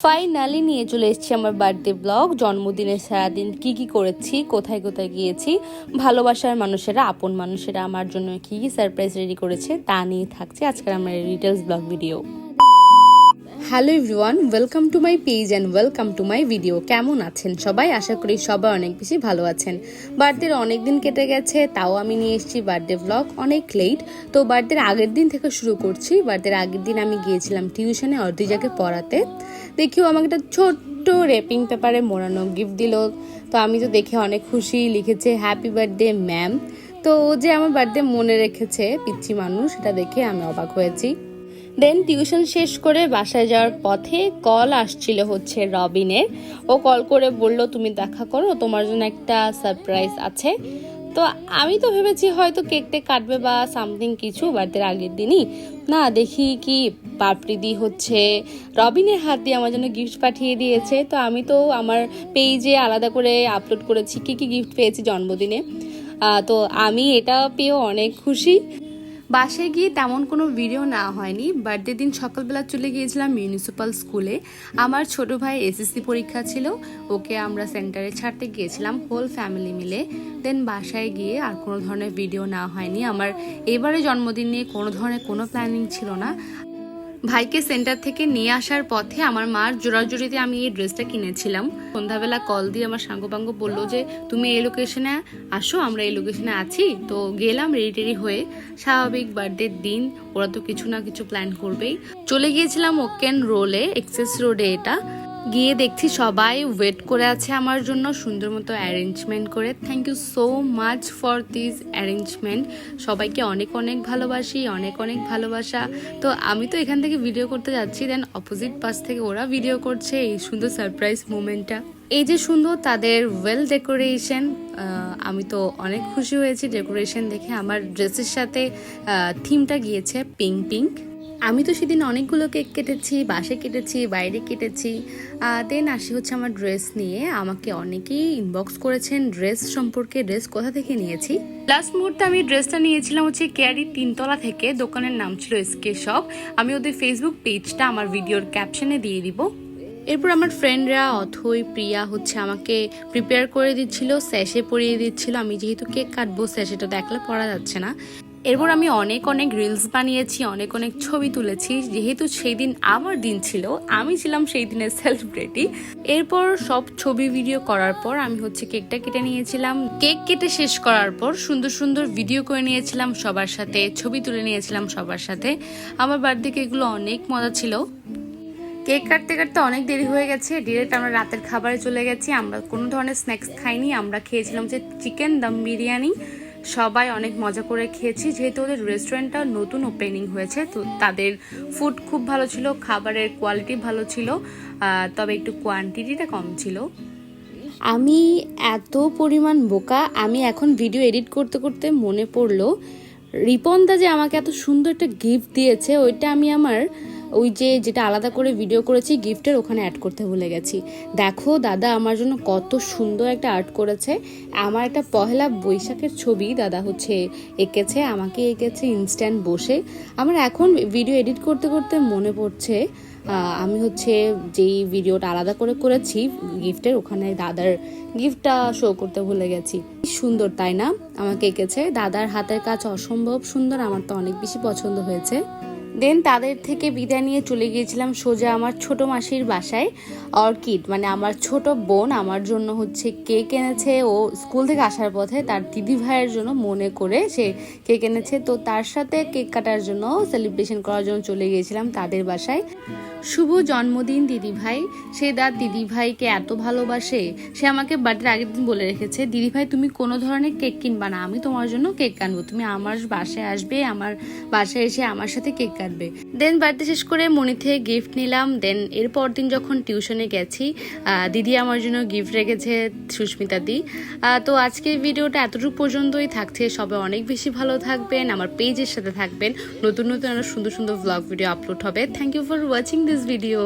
Finally নিয়ে চলে এসেছি আমার বার্থডে ব্লগ। জন্মদিনের সারাদিন কি করেছি, কোথায় কোথায় গিয়েছি, ভালোবাসার মানুষেরা, আপন মানুষেরা আমার জন্য কি সারপ্রাইজ রেডি করেছে তা নিয়ে থাকছে আজকের আমার details blog video. Hello everyone, welcome to my page and welcome to my video. কেমন আছেন সবাই? আশা করি সবাই অনেক বেশি ভালো আছেন। বার্থডের অনেক দিন কেটে গেছে, তাও আমি নিয়ে এসেছি বার্থডে ব্লগ অনেক লেট। তো বার্থডের আগের দিন থেকে শুরু করছি। বার্থডের আগের দিন আমি গিয়েছিলাম টিউশনে অর্দিজাকে পড়াতে। দেখিও আমাকে একটা ছোট্ট র্যাপিং পেপারে মোড়ানো গিফট দিল। তো আমি তো দেখে অনেক খুশি, লিখেছে হ্যাপি বার্থডে ম্যাম। তো ও যে আমার বার্থডে মনে রেখেছে, পিচ্ছি মানুষ, সেটা দেখে আমি অবাক হয়েছি। দেন টিউশন শেষ করে বাসায় যাওয়ার পথে কল আসছিল হচ্ছে রবিনের। ও কল করে বলল তুমি দেখা করো, তোমার জন্য একটা সারপ্রাইজ আছে। তো আমি তো ভেবেছি হয়তো কেকটা কাটবে বা সামথিং কিছু, বার্থডের আগের দিনই না, দেখি কি পাপড়ি হচ্ছে রবিনের হাত দিয়ে আমার জন্য গিফট পাঠিয়ে দিয়েছে। তো আমি তো আমার পেজে আলাদা করে আপলোড করেছি কি গিফট পেয়েছি জন্মদিনে। তো আমি এটা পেয়েও অনেক খুশি। বাসায় গিয়ে তেমন কোনো ভিডিও না হয়নি। বার্থডে দিন সকালবেলা চলে গিয়েছিলাম মিউনিসিপ্যাল স্কুলে। আমার ছোট ভাই এসএসসি পরীক্ষা ছিল, ওকে আমরা সেন্টারে ছাড়তে গিয়েছিলাম হোল ফ্যামিলি মিলে। দেন বাসায় গিয়ে আর কোনো ধরনের ভিডিও না হয়নি। আমার এবারে জন্মদিন নিয়ে কোনো ধরনের কোনো প্ল্যানিং ছিল না। ভাইকে সেন্টার থেকে নিয়ে আসার পথে আমার মার জোরাজুরিতে আমি এই ড্রেসটা কিনেছিলাম। সন্ধ্যাবেলা কল দিয়ে আমার সাঙ্গপাঙ্গ বললো যে তুমি এই লোকেশনে আসো, আমরা এই লোকেশনে আছি। তো গেলাম রেডি হয়ে। স্বাভাবিক বার্থডের দিন, ওরা তো কিছু না কিছু প্ল্যান করবেই। চলে গিয়েছিলাম ওকেন রোলে, এক্সেস রোডে। এটা গিয়ে দেখছি সবাই ওয়েট করে আছে আমার জন্য সুন্দর মতো অ্যারেঞ্জমেন্ট করে। Thank you so much for this arrangement. সবাইকে অনেক অনেক ভালোবাসি, অনেক অনেক ভালোবাসা। তো আমি তো এখান থেকে ভিডিও করতে যাচ্ছি, দেন অপোজিট পাশ থেকে ওরা ভিডিও করছে এই সুন্দর সারপ্রাইজ মোমেন্টটা। এই যে সুন্দর তাদের ওয়েল ডেকোরেশন, আমি তো অনেক খুশি হয়েছি ডেকোরেশন দেখে। আমার ড্রেসের সাথে থিমটা গিয়েছে পিঙ্ক পিঙ্ক। আমি তো সেদিন অনেকগুলো কেক কেটেছি, বাসায় কেটেছি, বাইরে কেটেছি। দেন আসি হচ্ছে আমার ড্রেস নিয়ে। আমাকে অনেকেই ইনবক্স করেছেন ড্রেস সম্পর্কে, ড্রেস কোথা থেকে নিয়েছি। লাস্ট মুহূর্তে আমি ড্রেসটা নিয়েছিলাম হচ্ছে কেয়ারি 3 তলা থেকে। দোকানের নাম ছিল এসকে শপ। আমি ওদের ফেসবুক পেজটা আমার ভিডিওর ক্যাপশনে দিয়ে দিব। এরপর আমার ফ্রেন্ডরা অথই প্রিয়া হচ্ছে আমাকে প্রিপেয়ার করে দিচ্ছিল, স্যাশে পরিয়ে দিচ্ছিল। আমি যেহেতু কেক কাটবো, স্যাশেটা তো একলা পরা যাচ্ছে না। এরপর আমি অনেক অনেক রিলস বানিয়েছি, অনেক অনেক ছবি তুলেছি। যেহেতু সেই দিন আমার দিন ছিল, আমি ছিলাম সেই দিনের সেলিব্রিটি। এরপর সব ছবি ভিডিও করার পর আমি হচ্ছে কেকটা কেটে নিয়েছিলাম। কেক কেটে শেষ করার পর সুন্দর সুন্দর ভিডিও করে নিয়েছিলাম সবার সাথে, ছবি তুলে নিয়েছিলাম সবার সাথে। আমার বার্থডে কেকগুলো অনেক মজা ছিল। কেক কাটতে কাটতে অনেক দেরি হয়ে গেছে, ডিরেক্ট আমরা রাতের খাবারে চলে গেছি। আমরা কোনো ধরনের স্ন্যাক্স খাইনি, আমরা খেয়েছিলাম যে চিকেন দম বিরিয়ানি। সবাই অনেক মজা করে খেয়েছি, যেহেতু ওদের রেস্টুরেন্টটা নতুন ওপেনিং হয়েছে। তো তাদের ফুড খুব ভালো ছিল, খাবারের কোয়ালিটি ভালো ছিল, তবে একটু কোয়ান্টিটিটা কম ছিল। আমি এত পরিমাণ বোকা, আমি এখন ভিডিও এডিট করতে করতে মনে পড়লো রিপনদা যে আমাকে এত সুন্দর একটা গিফট দিয়েছে, ওইটা আমি আমার ওই যেটা আলাদা করে ভিডিও করেছি গিফটের, ওখানে অ্যাড করতে ভুলে গেছি। দেখো দাদা আমার জন্য কত সুন্দর একটা আর্ট করেছে। আমার একটা পহেলা বৈশাখের ছবি দাদা হচ্ছে এঁকেছে, আমাকে এঁকেছে ইনস্ট্যান্ট বসে। আমার এখন ভিডিও এডিট করতে করতে মনে পড়ছে আমি হচ্ছে যেই ভিডিওটা আলাদা করে করেছি গিফটের, ওখানে দাদার গিফটটা শো করতে ভুলে গেছি। সুন্দর তাই না? আমাকে এঁকেছে, দাদার হাতের কাজ অসম্ভব সুন্দর, আমার তো অনেক বেশি পছন্দ হয়েছে। দেন তাদের থেকে বিদায় নিয়ে চলে গিয়েছিলাম সোজা আমার ছোট মাসির বাসায়। অর্কিড মানে আমার ছোট বোন আমার জন্য হচ্ছে কেক এনেছে। ও স্কুল থেকে আসার পথে তার দিদি ভাইয়ের জন্য মনে করে সে কেক এনেছে। তো তার সাথে কেক কাটার জন্য, সেলিব্রেশন করার জন্য চলে গিয়েছিলাম তাদের বাসায়। শুভ জন্মদিন দিদি ভাই। সে তার দিদি ভাইকে এত ভালোবাসে, সে আমাকে বার্থডের আগের দিন বলে রেখেছে দিদি ভাই তুমি কোনো ধরনের কেক কিনবা না, আমি তোমার জন্য কেক আনবো, তুমি আমার বাসায় আসবে, আমার বাসায় এসে আমার সাথে কেক কাটবে। দেন বার্থডে শেষ করে মনি থেকে গিফট নিলাম। দেন এরপর দিন যখন টিউশনে গেছি, দিদি আমার জন্য গিফট রেখেছে, সুস্মিতা দি। তো আজকের ভিডিওটা এতটুকু পর্যন্তই থাকছে। সবাই অনেক বেশি ভালো থাকবেন, আমার পেজের সাথে থাকবেন। নতুন নতুন আরো সুন্দর সুন্দর ব্লগ ভিডিও আপলোড হবে। Thank you for watching this video.